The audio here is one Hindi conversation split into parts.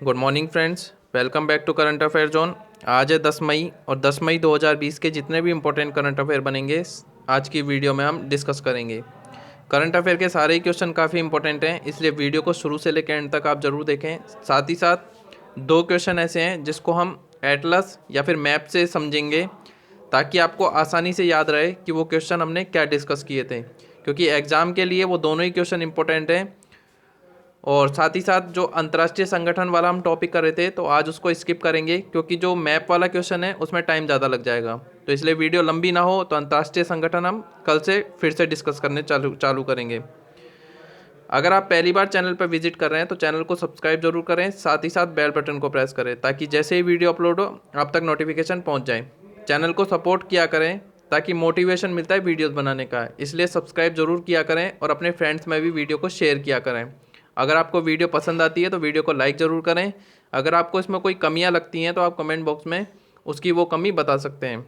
Good morning friends, welcome back to current affair zone. आज है 10 मई और 10 मई 2020 के जितने भी इंपॉर्टेंट करंट अफेयर बनेंगे आज की वीडियो में हम डिस्कस करेंगे। करंट अफेयर के सारे ही क्वेश्चन काफ़ी इंपॉर्टेंट हैं, इसलिए वीडियो को शुरू से लेकर एंड तक आप ज़रूर देखें। साथ ही साथ दो क्वेश्चन ऐसे हैं जिसको हम एटलस या फिर मैप से समझेंगे ताकि आपको आसानी से याद रहे कि वो क्वेश्चन हमने क्या डिस्कस किए थे, क्योंकि एग्ज़ाम के लिए वो दोनों ही क्वेश्चन इंपॉर्टेंट हैं। और साथ ही साथ जो अंतर्राष्ट्रीय संगठन वाला हम टॉपिक कर रहे थे तो आज उसको स्किप करेंगे, क्योंकि जो मैप वाला क्वेश्चन है उसमें टाइम ज़्यादा लग जाएगा। तो इसलिए वीडियो लंबी ना हो तो अंतर्राष्ट्रीय संगठन हम कल से फिर से डिस्कस करने चालू करेंगे। अगर आप पहली बार चैनल पर विजिट कर रहे हैं तो चैनल को सब्सक्राइब जरूर करें, साथ ही साथ बेल बटन को प्रेस करें ताकि जैसे ही वीडियो अपलोड हो आप तक नोटिफिकेशन पहुंच जाए। चैनल को सपोर्ट किया करें ताकि मोटिवेशन मिलता है वीडियोस बनाने का, इसलिए सब्सक्राइब जरूर किया करें और अपने फ्रेंड्स में भी वीडियो को शेयर किया करें। अगर आपको वीडियो पसंद आती है तो वीडियो को लाइक ज़रूर करें। अगर आपको इसमें कोई कमियां लगती हैं तो आप कमेंट बॉक्स में उसकी वो कमी बता सकते हैं।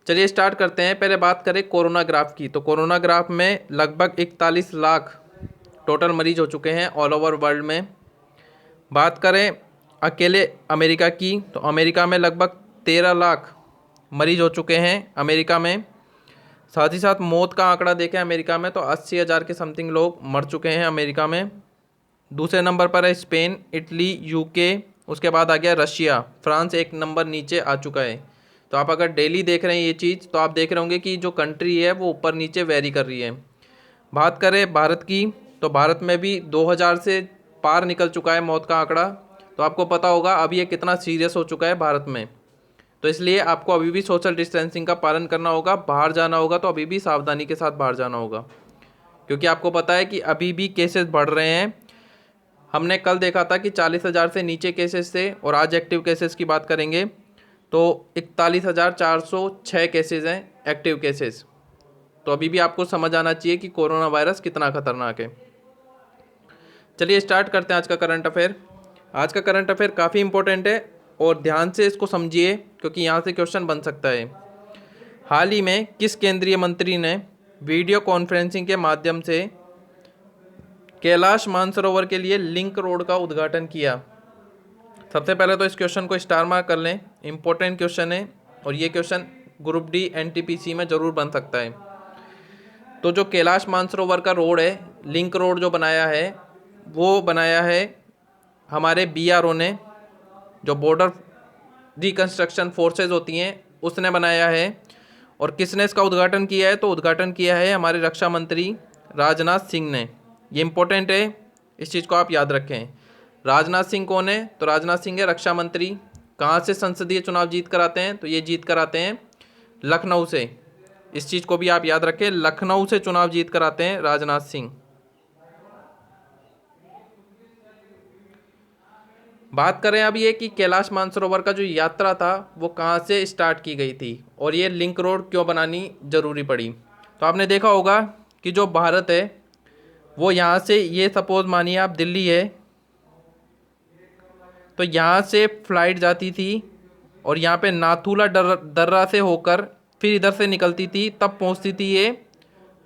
चलिए स्टार्ट करते हैं। पहले बात करें कोरोना ग्राफ की, तो कोरोना ग्राफ में लगभग 41 लाख टोटल मरीज हो चुके हैं ऑल ओवर वर्ल्ड में। बात करें अकेले अमेरिका की, तो अमेरिका में लगभग 13 लाख मरीज हो चुके हैं अमेरिका में। साथ ही साथ मौत का आंकड़ा देखें अमेरिका में तो 80,000 के समथिंग लोग मर चुके हैं अमेरिका में। दूसरे नंबर पर है स्पेन, इटली, यूके, उसके बाद आ गया रशिया, फ्रांस एक नंबर नीचे आ चुका है। तो आप अगर डेली देख रहे हैं ये चीज़ तो आप देख रहे होंगे कि जो कंट्री है वो ऊपर नीचे वेरी कर रही है। बात करें भारत की, तो भारत में भी 2000 से पार निकल चुका है मौत का आंकड़ा। तो आपको पता होगा अब ये कितना सीरियस हो चुका है भारत में। तो इसलिए आपको अभी भी सोशल डिस्टेंसिंग का पालन करना होगा। बाहर जाना होगा तो अभी भी सावधानी के साथ बाहर जाना होगा, क्योंकि आपको पता है कि अभी भी केसेस बढ़ रहे हैं। हमने कल देखा था कि 40,000 से नीचे केसेस थे और आज एक्टिव केसेस की बात करेंगे तो 41,406 केसेस हैं एक्टिव केसेस। तो अभी भी आपको समझ आना चाहिए कि कोरोना वायरस कितना खतरनाक है। चलिए स्टार्ट करते हैं आज का करंट अफेयर। आज का करंट अफेयर काफ़ी इंपॉर्टेंट है और ध्यान से इसको समझिए, क्योंकि यहाँ से क्वेश्चन बन सकता है। हाल ही में किस केंद्रीय मंत्री ने वीडियो कॉन्फ्रेंसिंग के माध्यम से कैलाश मानसरोवर के लिए लिंक रोड का उद्घाटन किया? सबसे पहले तो इस क्वेश्चन को स्टार मार्क कर लें, इंपॉर्टेंट क्वेश्चन है और ये क्वेश्चन ग्रुप डी एनटीपीसी में ज़रूर बन सकता है। तो जो कैलाश मानसरोवर का रोड है, लिंक रोड जो बनाया है वो बनाया है हमारे बीआरओ ने, जो बॉर्डर रिकंस्ट्रक्शन फोर्सेज होती हैं उसने बनाया है। और किसने इसका उद्घाटन किया है? तो उद्घाटन किया है हमारे रक्षा मंत्री राजनाथ सिंह ने। ये इंपॉर्टेंट है, इस चीज़ को आप याद रखें। राजनाथ सिंह कौन है? तो राजनाथ सिंह है रक्षा मंत्री। कहाँ से संसदीय चुनाव जीत कर आते हैं? तो ये जीत कर आते हैं लखनऊ से। इस चीज़ को भी आप याद रखें, लखनऊ से चुनाव जीत कर आते हैं राजनाथ सिंह। बात करें अब ये कि कैलाश मानसरोवर का जो यात्रा था वो कहाँ से स्टार्ट की गई थी और ये लिंक रोड क्यों बनानी ज़रूरी पड़ी। तो आपने देखा होगा कि जो भारत है वो यहाँ से, ये सपोज मानिए आप दिल्ली है, तो यहाँ से फ्लाइट जाती थी और यहाँ पे नाथुला दर्रा से होकर फिर इधर से निकलती थी, तब पहुँचती थी ये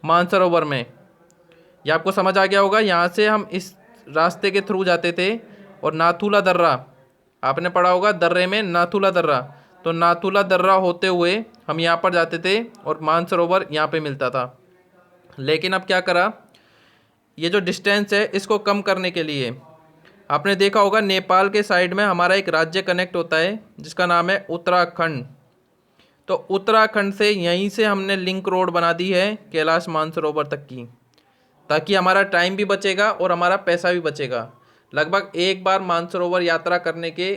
मानसरोवर में। ये आपको समझ आ गया होगा। यहाँ से हम इस रास्ते के थ्रू जाते थे और नाथुला दर्रा, आपने पढ़ा होगा दर्रे में नाथुला दर्रा, तो नाथुला दर्रा होते हुए हम यहाँ पर जाते थे और मानसरोवर यहाँ पे मिलता था। लेकिन अब क्या करा, ये जो डिस्टेंस है इसको कम करने के लिए आपने देखा होगा नेपाल के साइड में हमारा एक राज्य कनेक्ट होता है जिसका नाम है उत्तराखंड। तो उत्तराखंड से यहीं से हमने लिंक रोड बना दी है कैलाश मानसरोवर तक की, ताकि हमारा टाइम भी बचेगा और हमारा पैसा भी बचेगा। लगभग एक बार मानसरोवर यात्रा करने के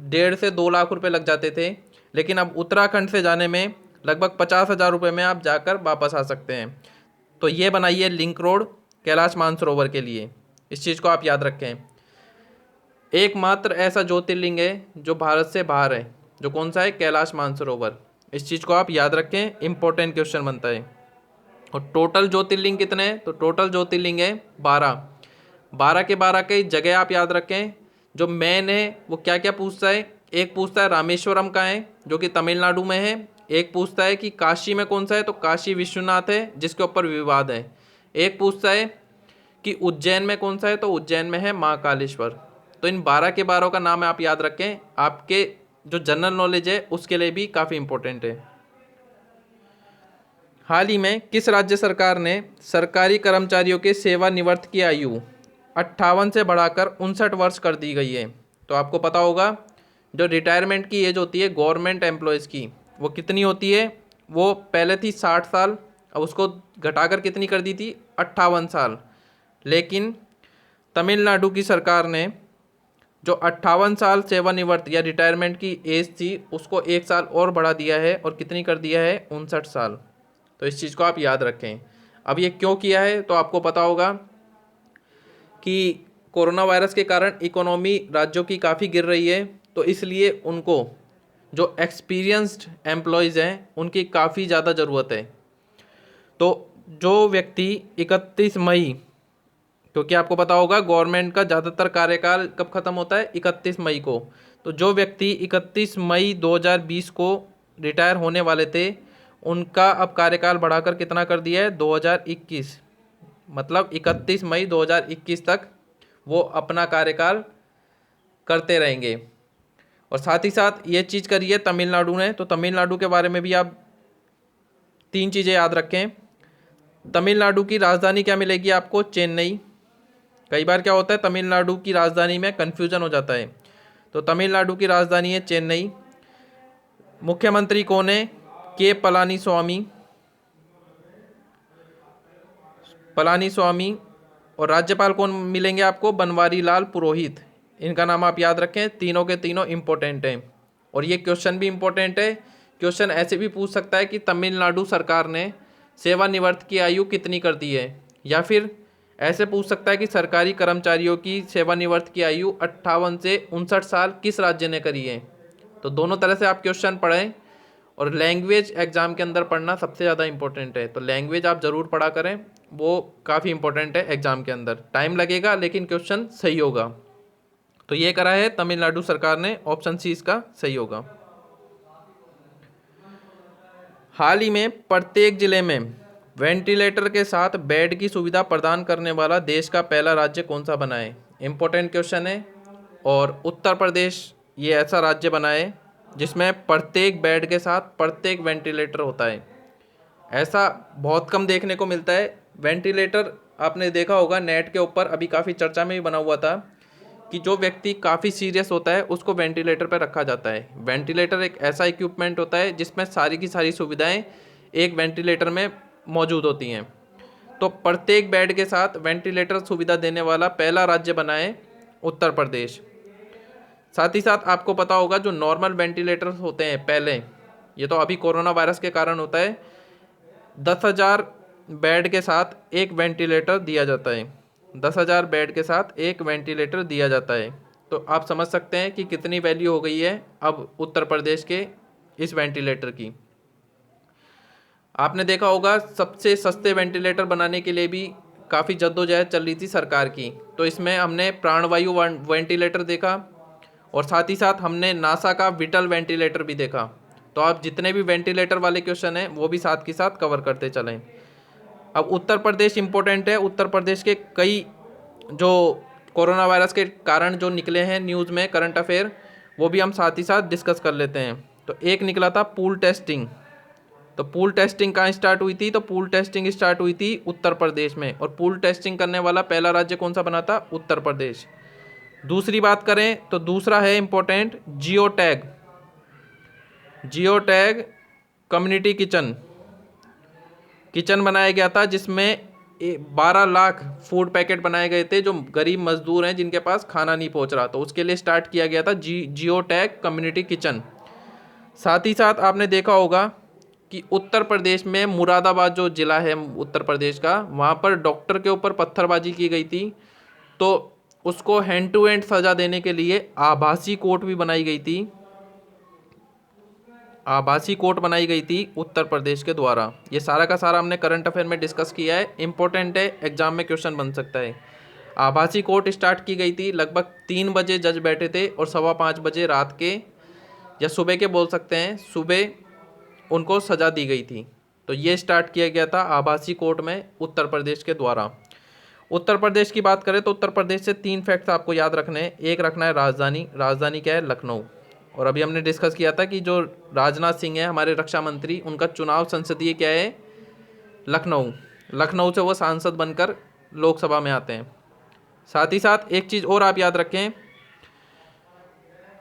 1.5 से 2 लाख रुपए लग जाते थे, लेकिन अब उत्तराखंड से जाने में लगभग 50,000 रुपये में आप जाकर वापस आ सकते हैं। तो ये बनाइए लिंक रोड कैलाश मानसरोवर के लिए, इस चीज़ को आप याद रखें। एकमात्र ऐसा ज्योतिर्लिंग है जो भारत से बाहर है, जो कौन सा है? कैलाश मानसरोवर। इस चीज़ को आप याद रखें, इंपॉर्टेंट क्वेश्चन बनता है। और टोटल ज्योतिर्लिंग कितने हैं? तो टोटल ज्योतिर्लिंग है 12। 12 के 12 के जगह आप याद रखें। जो मेन है वो क्या क्या पूछता है? एक पूछता है रामेश्वरम का है जो कि तमिलनाडु में है। एक पूछता है कि काशी में कौन सा है? तो काशी विश्वनाथ है जिसके ऊपर विवाद है। एक पूछता है कि उज्जैन में कौन सा है, तो उज्जैन में है महाकालेश्वर। तो इन 12 के 12 का नाम आप याद रखें, आपके जो जनरल नॉलेज है उसके लिए भी काफ़ी इंपॉर्टेंट है। हाल ही में किस राज्य सरकार ने सरकारी कर्मचारियों के सेवानिवृत्त की आयु 58 से बढ़ाकर 59 वर्ष कर दी गई है? तो आपको पता होगा जो रिटायरमेंट की एज होती है गवर्नमेंट एम्प्लॉयज़ की, वो कितनी होती है? वो पहले थी 60 साल, अब उसको घटाकर कितनी कर दी थी? 58 साल। लेकिन तमिलनाडु की सरकार ने जो 58 साल सेवानिवृत्त या रिटायरमेंट की एज थी उसको 1 साल और बढ़ा दिया है, और कितनी कर दिया है? 59 साल। तो इस चीज़ को आप याद रखें। अब ये क्यों किया है, तो आपको पता होगा कि कोरोना वायरस के कारण इकोनॉमी राज्यों की काफ़ी गिर रही है, तो इसलिए उनको जो एक्सपीरियंस्ड एम्प्लॉयज़ हैं उनकी काफ़ी ज़्यादा ज़रूरत है। तो जो व्यक्ति 31 मई, क्योंकि आपको पता होगा गवर्नमेंट का ज़्यादातर कार्यकाल कब ख़त्म होता है? 31 मई को। तो जो व्यक्ति 31 मई 2020 को रिटायर होने वाले थे, उनका अब कार्यकाल बढ़ाकर कितना कर दिया है? 2021। मतलब 31 मई 2021 तक वो अपना कार्यकाल करते रहेंगे। और साथ ही साथ ये चीज़ करी है तमिलनाडु ने। तो तमिलनाडु के बारे में भी आप 3 चीज़ें याद रखें। तमिलनाडु की राजधानी क्या मिलेगी आपको? चेन्नई। कई बार क्या होता है तमिलनाडु की राजधानी में कन्फ्यूजन हो जाता है। तो तमिलनाडु की राजधानी है चेन्नई। मुख्यमंत्री कौन है? के पलानीस्वामी। और राज्यपाल कौन मिलेंगे आपको? बनवारी लाल पुरोहित। इनका नाम आप याद रखें, तीनों के तीनों इंपॉर्टेंट हैं। और ये क्वेश्चन भी इंपॉर्टेंट है। क्वेश्चन ऐसे भी पूछ सकता है कि तमिलनाडु सरकार ने सेवानिवृत्त की आयु कितनी कर दी है, या फिर ऐसे पूछ सकता है कि सरकारी कर्मचारियों की सेवानिवृत्त की आयु 58 से 59 साल किस राज्य ने करी है। तो दोनों तरह से आप क्वेश्चन पढ़ें, और लैंग्वेज एग्ज़ाम के अंदर पढ़ना सबसे ज़्यादा इंपॉर्टेंट है। तो लैंग्वेज आप ज़रूर पढ़ा करें, वो काफ़ी इंपॉर्टेंट है एग्ज़ाम के अंदर। टाइम लगेगा लेकिन क्वेश्चन सही होगा। तो ये करा है तमिलनाडु सरकार ने, ऑप्शन सी इसका सही होगा। हाल ही में प्रत्येक जिले में वेंटिलेटर के साथ बेड की सुविधा प्रदान करने वाला देश का पहला राज्य कौन सा बना है? इंपॉर्टेंट क्वेश्चन है। और उत्तर प्रदेश ये ऐसा राज्य बना है जिसमें प्रत्येक बेड के साथ प्रत्येक वेंटिलेटर होता है। ऐसा बहुत कम देखने को मिलता है। वेंटिलेटर आपने देखा होगा नेट के ऊपर अभी काफ़ी चर्चा में भी बना हुआ था कि जो व्यक्ति काफ़ी सीरियस होता है उसको वेंटिलेटर पर रखा जाता है। वेंटिलेटर एक ऐसा इक्विपमेंट होता है जिसमें सारी की सारी सुविधाएं एक वेंटिलेटर में मौजूद होती हैं। तो प्रत्येक बेड के साथ वेंटिलेटर सुविधा देने वाला पहला राज्य बना है उत्तर प्रदेश। साथ ही साथ आपको पता होगा जो नॉर्मल वेंटिलेटर्स होते हैं पहले, ये तो अभी कोरोना वायरस के कारण होता है, 10,000 बेड के साथ एक वेंटिलेटर दिया जाता है। 10,000 बेड के साथ एक वेंटिलेटर दिया जाता है। तो आप समझ सकते हैं कि कितनी वैल्यू हो गई है अब उत्तर प्रदेश के इस वेंटिलेटर की। आपने देखा होगा सबसे सस्ते वेंटिलेटर बनाने के लिए भी काफ़ी जद्दोजहद चल रही थी सरकार की। तो इसमें हमने प्राणवायु वेंटिलेटर देखा, और साथ ही साथ हमने नासा का विटल वेंटिलेटर भी देखा। तो आप जितने भी वेंटिलेटर वाले क्वेश्चन हैं वो भी साथ के साथ कवर करते चलें। अब उत्तर प्रदेश इम्पोर्टेंट है। उत्तर प्रदेश के कई जो कोरोना वायरस के कारण जो निकले हैं न्यूज़ में करंट अफेयर, वो भी हम साथ ही साथ डिस्कस कर लेते हैं। तो एक निकला था पूल टेस्टिंग। तो पूल टेस्टिंग कहाँ स्टार्ट हुई थी? तो पूल टेस्टिंग स्टार्ट हुई थी उत्तर प्रदेश में। और पूल टेस्टिंग करने वाला पहला राज्य कौन सा बना था? उत्तर प्रदेश। दूसरी बात करें तो दूसरा है important geo tag. Geo tag community kitchen बनाया गया था जिसमें 12 लाख फूड पैकेट बनाए गए थे जो गरीब मजदूर हैं जिनके पास खाना नहीं पहुंच रहा। तो उसके लिए स्टार्ट किया गया था जियो टैग कम्युनिटी किचन। साथ ही साथ आपने देखा होगा कि उत्तर प्रदेश में मुरादाबाद जो ज़िला है उत्तर प्रदेश का, वहाँ पर डॉक्टर के ऊपर पत्थरबाजी की गई थी। तो उसको हैंड टू हैंड सज़ा देने के लिए आभासी कोर्ट भी बनाई गई थी। आभासी कोर्ट बनाई गई थी उत्तर प्रदेश के द्वारा। ये सारा का सारा हमने करंट अफेयर में डिस्कस किया है, इंपॉर्टेंट है, एग्जाम में क्वेश्चन बन सकता है। आभासी कोर्ट स्टार्ट की गई थी, लगभग 3 बजे जज बैठे थे और 5:15 बजे रात के या सुबह के बोल सकते हैं, सुबह उनको सज़ा दी गई थी। तो ये स्टार्ट किया गया था आभासी कोर्ट में उत्तर प्रदेश के द्वारा। उत्तर प्रदेश की बात करें तो उत्तर प्रदेश से 3 फैक्ट्स आपको याद रखने हैं। एक रखना है राजधानी, राजधानी क्या है? लखनऊ। और अभी हमने डिस्कस किया था कि जो राजनाथ सिंह है हमारे रक्षा मंत्री, उनका चुनाव संसदीय क्या है? लखनऊ। लखनऊ से वो सांसद बनकर लोकसभा में आते हैं। साथ ही साथ एक चीज़ और आप याद रखें,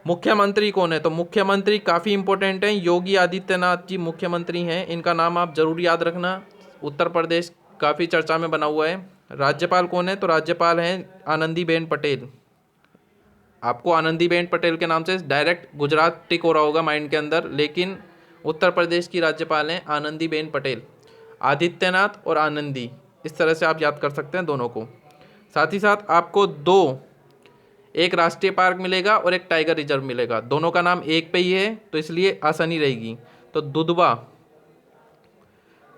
मुख्यमंत्री कौन है? तो मुख्यमंत्री काफ़ी इंपॉर्टेंट हैं, योगी आदित्यनाथ जी मुख्यमंत्री हैं, इनका नाम आप जरूर याद रखना। उत्तर प्रदेश काफ़ी चर्चा में बना हुआ है। राज्यपाल कौन है? तो राज्यपाल हैं आनंदीबेन पटेल। आपको आनंदीबेन पटेल के नाम से डायरेक्ट गुजरात टिक हो रहा होगा माइंड के अंदर, लेकिन उत्तर प्रदेश की राज्यपाल हैं आनंदीबेन पटेल। आदित्यनाथ और आनंदी, इस तरह से आप याद कर सकते हैं दोनों को। साथ ही साथ आपको एक राष्ट्रीय पार्क मिलेगा और एक टाइगर रिजर्व मिलेगा, दोनों का नाम एक पे ही है तो इसलिए आसानी रहेगी। तो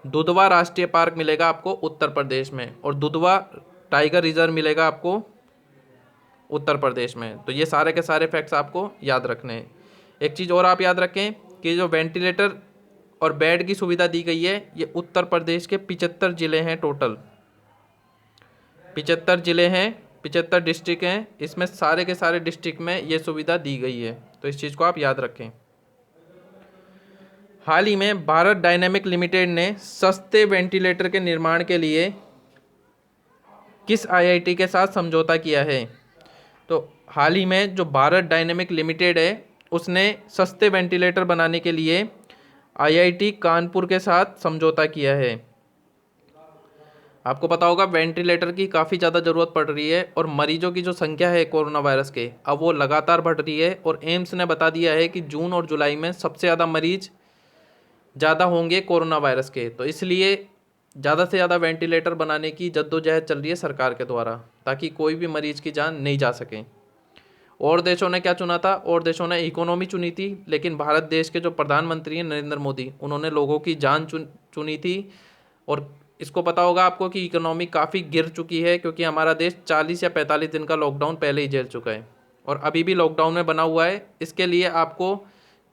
दुधवा राष्ट्रीय पार्क मिलेगा आपको उत्तर प्रदेश में, और दुधवा टाइगर रिजर्व मिलेगा आपको उत्तर प्रदेश में। तो ये सारे के सारे फैक्ट्स आपको याद रखने हैं। एक चीज़ और आप याद रखें कि जो वेंटिलेटर और बेड की सुविधा दी गई है, ये उत्तर प्रदेश के 75 ज़िले हैं टोटल। 75 ज़िले हैं, 75 डिस्ट्रिक्ट हैं, इसमें सारे के सारे डिस्ट्रिक्ट में ये सुविधा दी गई है, तो इस चीज़ को आप याद रखें। हाल ही में भारत डायनेमिक लिमिटेड ने सस्ते वेंटिलेटर के निर्माण के लिए किस आईआईटी के साथ समझौता किया है? तो हाल ही में जो भारत डायनेमिक लिमिटेड है उसने सस्ते वेंटिलेटर बनाने के लिए आईआईटी कानपुर के साथ समझौता किया है। आपको पता होगा वेंटिलेटर की काफ़ी ज़्यादा ज़रूरत पड़ रही है, और मरीजों की जो संख्या है कोरोना वायरस के, अब वो लगातार बढ़ रही है, और एम्स ने बता दिया है कि जून और जुलाई में सबसे ज़्यादा मरीज ज़्यादा होंगे कोरोना वायरस के। तो इसलिए ज़्यादा से ज़्यादा वेंटिलेटर बनाने की जद्दोजहद चल रही है सरकार के द्वारा, ताकि कोई भी मरीज़ की जान नहीं जा सके। और देशों ने क्या चुना था? और देशों ने इकोनॉमी चुनी थी, लेकिन भारत देश के जो प्रधानमंत्री हैं नरेंद्र मोदी, उन्होंने लोगों की जान चुनी थी। और इसको पता होगा आपको कि इकोनॉमी काफ़ी गिर चुकी है, क्योंकि हमारा देश 40 या 45 दिन का लॉकडाउन पहले ही झेल चुका है, और अभी भी लॉकडाउन में बना हुआ है। इसके लिए आपको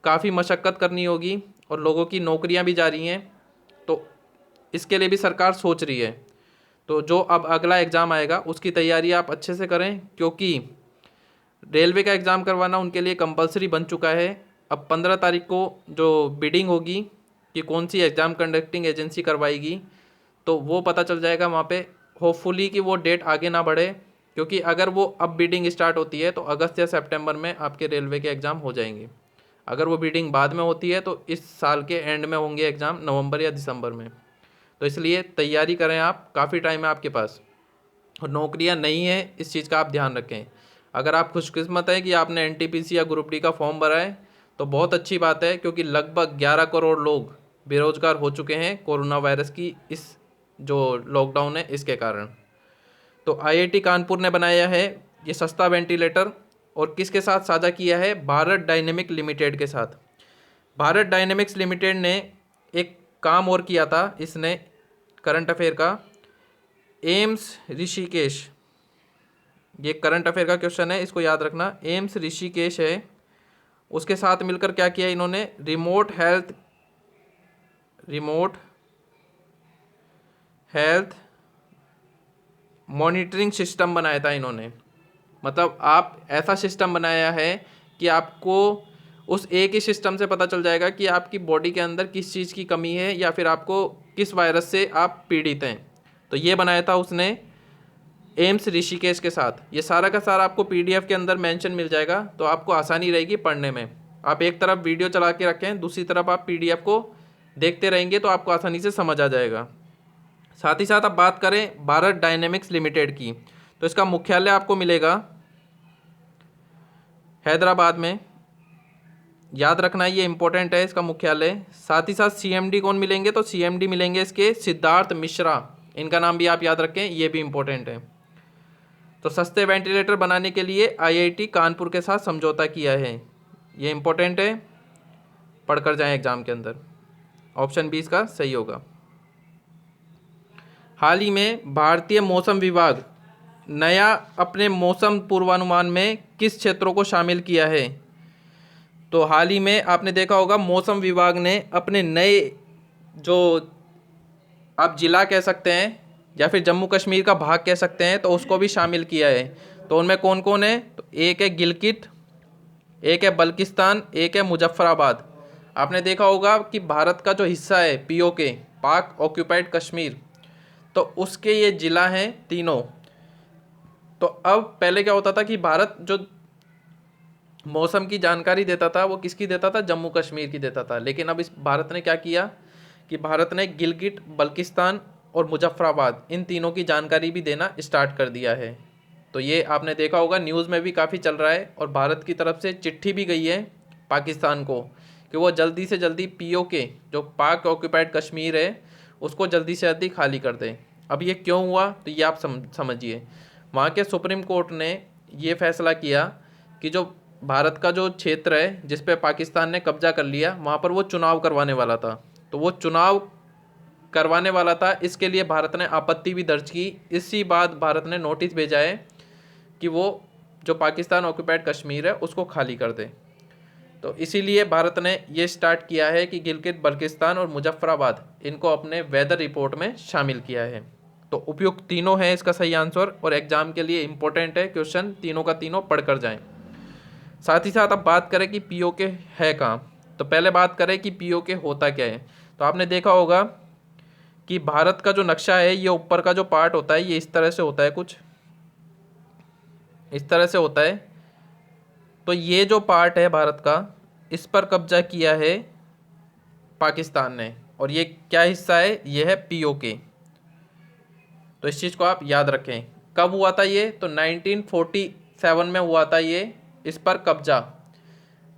काफ़ी मशक्क़त करनी होगी, और लोगों की नौकरियां भी जा रही हैं, तो इसके लिए भी सरकार सोच रही है। तो जो अब अगला एग्ज़ाम आएगा उसकी तैयारी आप अच्छे से करें, क्योंकि रेलवे का एग्ज़ाम करवाना उनके लिए कंपलसरी बन चुका है। अब 15 तारीख को जो बिडिंग होगी कि कौन सी एग्ज़ाम कंडक्टिंग एजेंसी करवाएगी, तो वो पता चल जाएगा वहाँ पे। होपफुली कि वो डेट आगे ना बढ़े, क्योंकि अगर वो अब बिडिंग स्टार्ट होती है तो अगस्त या सितंबर में आपके रेलवे के एग्ज़ाम हो जाएंगे। अगर वो बिडिंग बाद में होती है तो इस साल के एंड में होंगे एग्ज़ाम, नवंबर या दिसंबर में। तो इसलिए तैयारी करें आप, काफ़ी टाइम है आपके पास, और नौकरियां नहीं है, इस चीज़ का आप ध्यान रखें। अगर आप खुशकिस्मत हैं कि आपने एनटीपीसी या ग्रुप डी का फॉर्म भरा है तो बहुत अच्छी बात है, क्योंकि लगभग 11 करोड़ लोग बेरोजगार हो चुके हैं कोरोना वायरस की इस जो लॉकडाउन है इसके कारण। तो आईआईटी कानपुर ने बनाया है ये सस्ता वेंटिलेटर, और किसके साथ साझा किया है? भारत डायनेमिक लिमिटेड के साथ। भारत डायनेमिक्स लिमिटेड ने एक काम और किया था इसने करंट अफेयर का, एम्स ऋषिकेश, ये करंट अफेयर का क्वेश्चन है, इसको याद रखना। एम्स ऋषिकेश है, उसके साथ मिलकर क्या किया इन्होंने? रिमोट हेल्थ मॉनिटरिंग सिस्टम बनाया था इन्होंने। मतलब आप ऐसा सिस्टम बनाया है कि आपको उस एक ही सिस्टम से पता चल जाएगा कि आपकी बॉडी के अंदर किस चीज़ की कमी है, या फिर आपको किस वायरस से आप पीड़ित हैं। तो ये बनाया था उसने एम्स ऋषिकेश के साथ। ये सारा का सारा आपको पीडीएफ के अंदर मेंशन मिल जाएगा, तो आपको आसानी रहेगी पढ़ने में। आप एक तरफ वीडियो चला के रखें, दूसरी तरफ आप पीडीएफ को देखते रहेंगे, तो आपको आसानी से समझ आ जाएगा। साथ ही साथ अब बात करें भारत डायनेमिक्स लिमिटेड की, तो इसका मुख्यालय आपको मिलेगा हैदराबाद में। याद रखना ये इंपॉर्टेंट है इसका मुख्यालय। साथ ही साथ सीएमडी कौन मिलेंगे? तो सीएमडी मिलेंगे इसके सिद्धार्थ मिश्रा, इनका नाम भी आप याद रखें, ये भी इंपॉर्टेंट है। तो सस्ते वेंटिलेटर बनाने के लिए आईआईटी कानपुर के साथ समझौता किया है, ये इंपॉर्टेंट है, पढ़कर जाएं एग्जाम के अंदर। ऑप्शन 20 का सही होगा। हाल ही में भारतीय मौसम विभाग नया अपने मौसम पूर्वानुमान में किस क्षेत्रों को शामिल किया है? तो हाल ही में आपने देखा होगा मौसम विभाग ने अपने नए जो आप जिला कह सकते हैं, या फिर जम्मू कश्मीर का भाग कह सकते हैं, तो उसको भी शामिल किया है। तो उनमें कौन कौन है? तो एक है गिलगित, एक है बल्किस्तान, एक है मुजफ्फराबाद। आपने देखा होगा कि भारत का जो हिस्सा है पीओके, पाक ऑक्यूपाइड कश्मीर, तो उसके ये ज़िला हैं तीनों। तो अब पहले क्या होता था कि भारत जो मौसम की जानकारी देता था वो किसकी देता था? जम्मू कश्मीर की देता था। लेकिन अब इस भारत ने क्या किया कि भारत ने गिलगित, बल्किस्तान और मुजफ्फराबाद इन तीनों की जानकारी भी देना स्टार्ट कर दिया है। तो ये आपने देखा होगा न्यूज़ में भी काफ़ी चल रहा है, और भारत की तरफ से चिट्ठी भी गई है पाकिस्तान को कि वो जल्दी से जल्दी पीओके जो पाक ऑक्यूपाइड कश्मीर है उसको जल्दी से जल्दी खाली कर दें। अब ये क्यों हुआ? तो ये आप समझिए। वहाँ के सुप्रीम कोर्ट ने ये फैसला किया कि जो भारत का जो क्षेत्र है जिस पे पाकिस्तान ने कब्जा कर लिया, वहाँ पर वो चुनाव करवाने वाला था। तो वो चुनाव करवाने वाला था, इसके लिए भारत ने आपत्ति भी दर्ज की। इसी बाद भारत ने नोटिस भेजा है कि वो जो पाकिस्तान ऑक्यूपाइड कश्मीर है उसको खाली कर दे। तो इसीलिए भारत ने ये स्टार्ट किया है कि गिलगित, बल्किस्तान और मुजफ्फराबाद इनको अपने वेदर रिपोर्ट में शामिल किया है। तो उपयुक्त तीनों है इसका सही आंसर, और एग्जाम के लिए इंपॉर्टेंट है क्वेश्चन, तीनों का तीनों पढ़ कर जाएं। साथ ही साथ अब बात करें कि पीओके है कहाँ। तो पहले बात करें कि पीओके होता क्या है। तो आपने देखा होगा कि भारत का जो नक्शा है, ये ऊपर का जो पार्ट होता है ये इस तरह से होता है, कुछ इस तरह से होता है। तो ये जो पार्ट है भारत का, इस पर कब्जा किया है पाकिस्तान ने, और ये क्या हिस्सा है? ये है पीओके। तो इस चीज़ को आप याद रखें। कब हुआ था ये? तो 1947 में हुआ था ये इस पर कब्जा।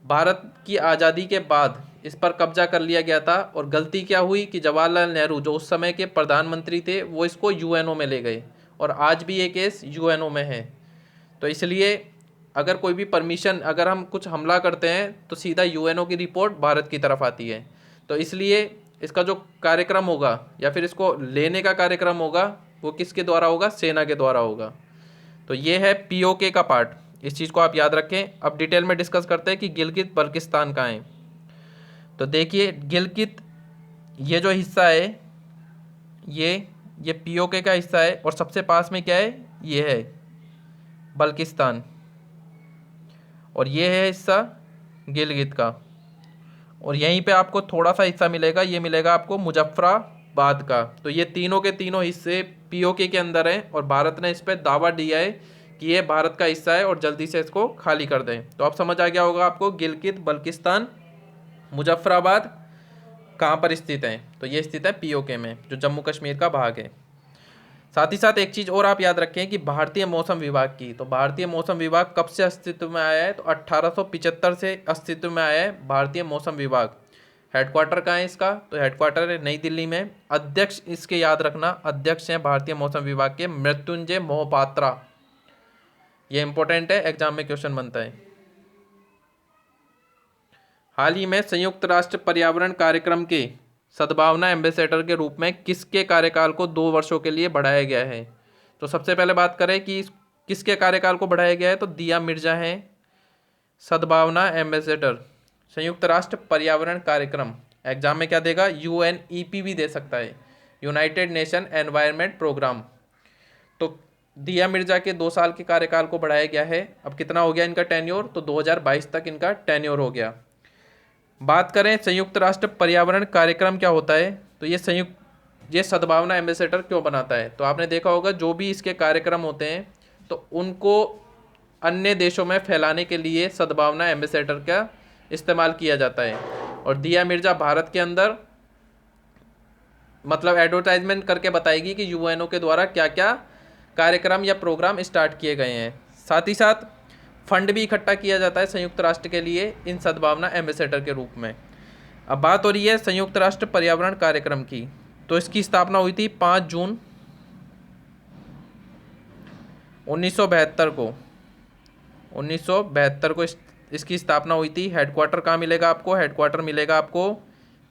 भारत की आज़ादी के बाद इस पर कब्जा कर लिया गया था, और गलती क्या हुई कि जवाहरलाल नेहरू जो उस समय के प्रधानमंत्री थे वो इसको यूएनओ में ले गए, और आज भी ये केस यूएनओ में है। तो इसलिए अगर कोई भी परमिशन, अगर हम कुछ हमला करते हैं तो सीधा यूएनओ की रिपोर्ट भारत की तरफ आती है। तो इसलिए इसका जो कार्यक्रम होगा या फिर इसको लेने का कार्यक्रम होगा वो किसके द्वारा होगा? सेना के द्वारा होगा। तो ये है पीओके का पार्ट, इस चीज़ को आप याद रखें। अब डिटेल में डिस्कस करते हैं कि गिलगित बल्किस्तान कहाँ है। तो देखिए गिलगित ये जो हिस्सा है ये पीओके का हिस्सा है, और सबसे पास में क्या है? ये है बल्किस्तान, और ये है हिस्सा गिलगित का। और यहीं पे आपको थोड़ा सा हिस्सा मिलेगा, ये मिलेगा आपको मुजफ्फराबाद का। तो ये तीनों के तीनों हिस्से पीओके के अंदर हैं, और भारत ने इस पर दावा दिया है कि ये भारत का हिस्सा है और जल्दी से इसको खाली कर दें। तो अब समझ आ गया होगा आपको गिलगित, बल्किस्तान, मुजफ्फराबाद कहाँ पर स्थित है। तो ये स्थित है पीओके में, जो जम्मू कश्मीर का भाग है। साथ ही साथ एक चीज़ और आप याद रखें कि भारतीय मौसम विभाग की, तो भारतीय मौसम विभाग कब से अस्तित्व में आया है? तो 1875 से अस्तित्व में आया है भारतीय मौसम विभाग। हेडक्वार्टर कहाँ है इसका? तो हेडक्वार्टर है नई दिल्ली में। अध्यक्ष इसके याद रखना, अध्यक्ष हैं भारतीय मौसम विभाग के मृत्युंजय मोहपात्रा। ये इंपॉर्टेंट है, एग्जाम में क्वेश्चन बनता है। हाल ही में संयुक्त राष्ट्र पर्यावरण कार्यक्रम के सद्भावना एम्बेसडर के रूप में किसके कार्यकाल को 2 वर्षों के लिए बढ़ाया गया है? तो सबसे पहले बात करें कि किसके कार्यकाल को बढ़ाया गया है, तो दिया मिर्जा हैं सद्भावना एम्बेसडर संयुक्त राष्ट्र पर्यावरण कार्यक्रम। एग्जाम में क्या देगा? यूएनईपी भी दे सकता है, यूनाइटेड नेशन एनवायरनमेंट प्रोग्राम। तो दिया मिर्जा के 2 साल के कार्यकाल को बढ़ाया गया है। अब कितना हो गया इनका टेन्योर? तो 2022 तक इनका टेन्योर हो गया। बात करें संयुक्त राष्ट्र पर्यावरण कार्यक्रम क्या होता है, तो ये सद्भावना एम्बेसडर क्यों बनाता है? तो आपने देखा होगा जो भी इसके कार्यक्रम होते हैं तो उनको अन्य देशों में फैलाने के लिए सद्भावना एम्बेसडर का इस्तेमाल किया जाता है। और दिया मिर्जा भारत के अंदर मतलब एडवर्टाइजमेंट करके बताएगी कि यूएनओ के द्वारा क्या क्या कार्यक्रम या प्रोग्राम स्टार्ट किए गए हैं। साथ ही साथ फंड भी इकट्ठा किया जाता है संयुक्त राष्ट्र के लिए इन सद्भावना एम्बेसडर के रूप में। अब बात हो रही है संयुक्त राष्ट्र पर्यावरण कार्यक्रम की। तो इसकी स्थापना हुई थी 5 जून 1972 को। 1972 को इसकी स्थापना हुई थी। हेडक्वार्टर कहाँ मिलेगा आपको? हेडक्वार्टर मिलेगा आपको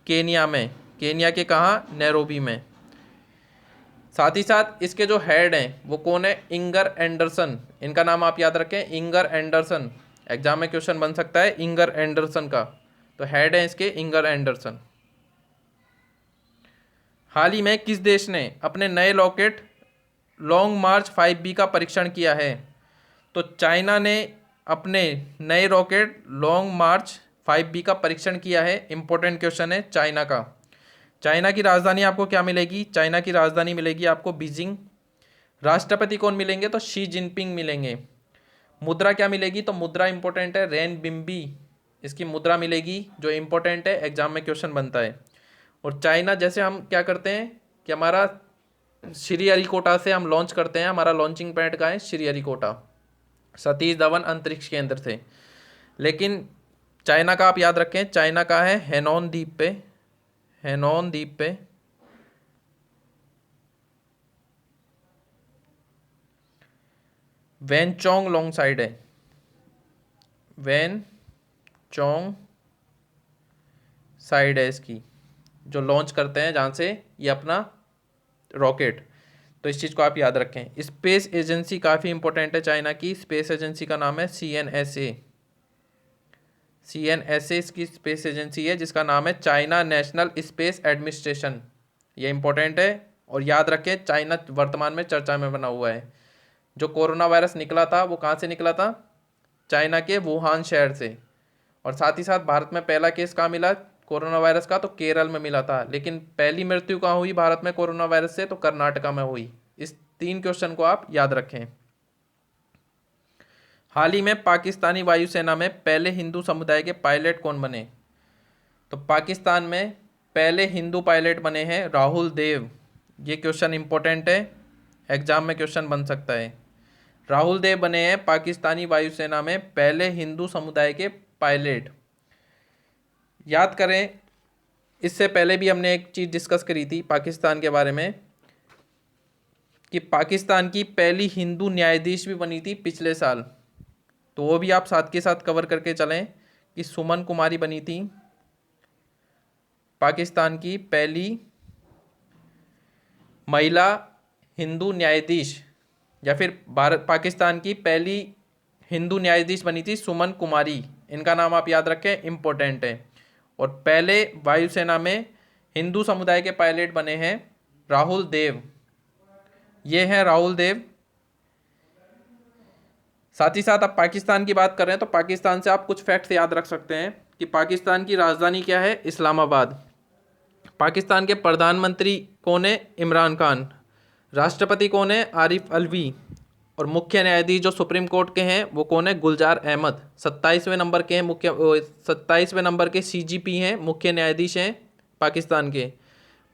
केनिया में। केनिया के कहाँ? नैरोबी में। साथ ही साथ इसके जो हेड हैं वो कौन है? Inger Anderson. इनका नाम आप याद रखें, इंगर एंडरसन। एग्जाम में क्वेश्चन बन सकता है इंगर एंडरसन का। तो हेड है इसके इंगर एंडरसन। हाल ही में किस देश ने अपने नए रॉकेट लॉन्ग मार्च 5B का परीक्षण किया है? तो चाइना ने अपने नए रॉकेट लॉन्ग मार्च 5B का परीक्षण किया है। इंपॉर्टेंट क्वेश्चन है चाइना का। चाइना की राजधानी आपको क्या मिलेगी? चाइना की राजधानी मिलेगी आपको बीजिंग। राष्ट्रपति कौन मिलेंगे? तो शी जिनपिंग मिलेंगे। मुद्रा क्या मिलेगी? तो मुद्रा इंपॉर्टेंट है, रेन बिम्बी इसकी मुद्रा मिलेगी, जो इंपॉर्टेंट है, एग्जाम में क्वेश्चन बनता है। और चाइना जैसे हम क्या करते हैं कि हमारा श्रीहरिकोटा से हम लॉन्च करते हैं, हमारा लॉन्चिंग पैड का है श्रीहरिकोटा, सतीश धवन अंतरिक्ष केंद्र से। लेकिन चाइना का आप याद रखें, चाइना का है हेनॉन द्वीप पे, हेनॉन द्वीप पे। वेनचोंग लॉन्ग साइड है, वेनचोंग साइड है इसकी, जो लॉन्च करते हैं जहाँ से ये अपना रॉकेट। तो इस चीज़ को आप याद रखें। स्पेस एजेंसी काफ़ी इंपॉर्टेंट है चाइना की। स्पेस एजेंसी का नाम है CNSA। CNSA इसकी स्पेस एजेंसी है, जिसका नाम है चाइना नेशनल स्पेस एडमिनिस्ट्रेशन। ये इंपॉर्टेंट है और याद रखें, चाइना वर्तमान में चर्चा में बना हुआ है। जो कोरोना वायरस निकला था वो कहाँ से निकला था? चाइना के वुहान शहर से। और साथ ही साथ भारत में पहला केस कहाँ मिला कोरोना वायरस का? तो केरल में मिला था। लेकिन पहली मृत्यु कहाँ हुई भारत में कोरोना वायरस से? तो कर्नाटका में हुई। इस 3 क्वेश्चन को आप याद रखें। हाल ही में पाकिस्तानी वायुसेना में पहले हिंदू समुदाय के पायलट कौन बने? तो पाकिस्तान में पहले हिंदू पायलट बने हैं राहुल देव। ये क्वेश्चन इंपॉर्टेंट है, एग्जाम में क्वेश्चन बन सकता है। राहुल देव बने हैं पाकिस्तानी वायुसेना में पहले हिंदू समुदाय के पायलट। याद करें, इससे पहले भी हमने एक चीज़ डिस्कस करी थी पाकिस्तान के बारे में, कि पाकिस्तान की पहली हिंदू न्यायाधीश भी बनी थी पिछले साल। तो वो भी आप साथ के साथ कवर करके चलें कि सुमन कुमारी बनी थी पाकिस्तान की पहली महिला हिंदू न्यायाधीश, या फिर भारत पाकिस्तान की पहली हिंदू न्यायाधीश बनी थी सुमन कुमारी। इनका नाम आप याद रखें, इम्पोर्टेंट है। और पहले वायुसेना में हिंदू समुदाय के पायलट बने हैं राहुल देव। ये हैं राहुल देव। साथ ही साथ आप पाकिस्तान की बात कर रहे हैं तो पाकिस्तान से आप कुछ फैक्ट्स याद रख सकते हैं कि पाकिस्तान की राजधानी क्या है? इस्लामाबाद। पाकिस्तान के प्रधानमंत्री कौन है? इमरान खान। राष्ट्रपति कौन है? आरिफ अलवी। और मुख्य न्यायाधीश जो सुप्रीम कोर्ट के हैं वो कौन है? गुलजार अहमद। 27वें नंबर के हैं 27वें नंबर के CGP हैं, मुख्य न्यायाधीश हैं पाकिस्तान के।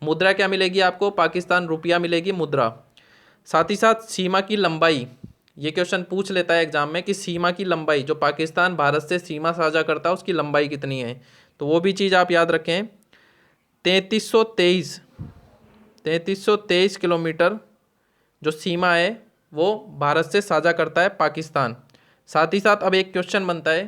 मुद्रा क्या मिलेगी आपको? पाकिस्तान रुपया मिलेगी मुद्रा। साथ ही साथ सीमा की लंबाई, ये क्वेश्चन पूछ लेता है एग्जाम में कि सीमा की लंबाई, जो पाकिस्तान भारत से सीमा साझा करता है उसकी लंबाई कितनी है? तो वो भी चीज़ आप याद रखें। 3323 किलोमीटर जो सीमा है वो भारत से साझा करता है पाकिस्तान। साथ ही साथ अब एक क्वेश्चन बनता है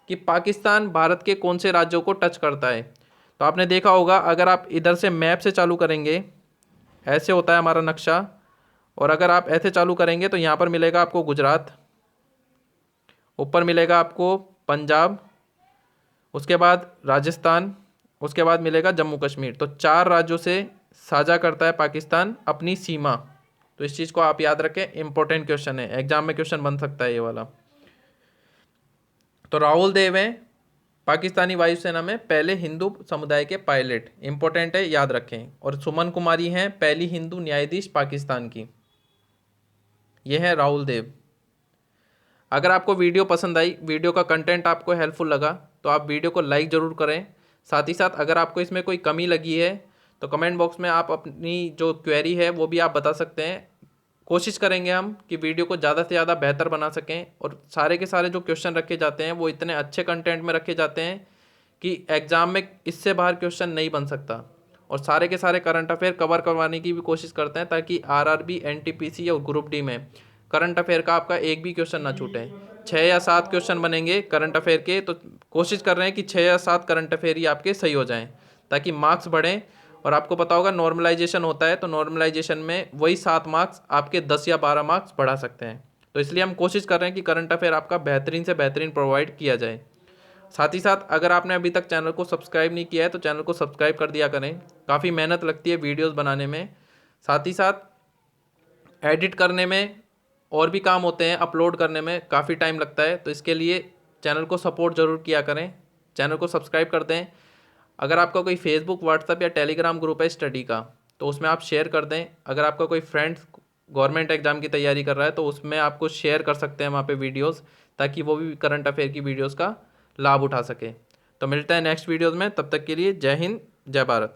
कि पाकिस्तान भारत के कौन से राज्यों को टच करता है? तो आपने देखा होगा, अगर आप इधर से मैप से चालू करेंगे, ऐसे होता है हमारा नक्शा, और अगर आप ऐसे चालू करेंगे तो यहाँ पर मिलेगा आपको गुजरात, ऊपर मिलेगा आपको पंजाब, उसके बाद राजस्थान, उसके बाद मिलेगा जम्मू कश्मीर। तो 4 राज्यों से साझा करता है पाकिस्तान अपनी सीमा। तो इस चीज़ को आप याद रखें, इंपॉर्टेंट क्वेश्चन है, एग्जाम में क्वेश्चन बन सकता है ये वाला। तो राहुल देव हैं पाकिस्तानी वायुसेना में पहले हिंदू समुदाय के पायलट, इंपॉर्टेंट है, याद रखें। और सुमन कुमारी हैं पहली हिंदू न्यायाधीश पाकिस्तान की। ये है राहुल देव। अगर आपको वीडियो पसंद आई, वीडियो का कंटेंट आपको हेल्पफुल लगा, तो आप वीडियो को लाइक ज़रूर करें। साथ ही साथ अगर आपको इसमें कोई कमी लगी है तो कमेंट बॉक्स में आप अपनी जो क्वेरी है वो भी आप बता सकते हैं। कोशिश करेंगे हम कि वीडियो को ज़्यादा से ज़्यादा बेहतर बना सकें, और सारे के सारे जो क्वेश्चन रखे जाते हैं वो इतने अच्छे कंटेंट में रखे जाते हैं कि एग्ज़ाम में इससे बाहर क्वेश्चन नहीं बन सकता। और सारे के सारे करंट अफेयर कवर करवाने की भी कोशिश करते हैं ताकि RRB, NTPC और ग्रुप डी में करंट अफेयर का आपका एक भी क्वेश्चन ना छूटे। 6 या 7 क्वेश्चन बनेंगे करंट अफेयर के, तो कोशिश कर रहे हैं कि 6 या 7 करंट अफेयर ही आपके सही हो जाएं ताकि मार्क्स बढ़ें। और आपको पता होगा नॉर्मलाइजेशन होता है, तो नॉर्मलाइजेशन में वही 7 मार्क्स आपके 10 या 12 मार्क्स बढ़ा सकते हैं। तो इसलिए हम कोशिश कर रहे हैं कि करंट अफेयर आपका बेहतरीन से बेहतरीन प्रोवाइड किया जाए। साथ ही साथ अगर आपने अभी तक चैनल को सब्सक्राइब नहीं किया है तो चैनल को सब्सक्राइब कर दिया करें, काफ़ी मेहनत लगती है वीडियोस बनाने में। साथ ही साथ एडिट करने में और भी काम होते हैं, अपलोड करने में काफ़ी टाइम लगता है। तो इसके लिए चैनल को सपोर्ट ज़रूर किया करें, चैनल को सब्सक्राइब कर दें। अगर आपका कोई फेसबुक, व्हाट्सएप या टेलीग्राम ग्रुप है स्टडी का, तो उसमें आप शेयर कर दें। अगर आपका कोई फ्रेंड्स गवर्नमेंट एग्ज़ाम की तैयारी कर रहा है तो उसमें आपको शेयर कर सकते हैं वहाँ पे वीडियोस, ताकि वो भी करंट अफेयर की वीडियोस का लाभ उठा सके। तो मिलते हैं नेक्स्ट वीडियोस में, तब तक के लिए जय हिंद, जय भारत।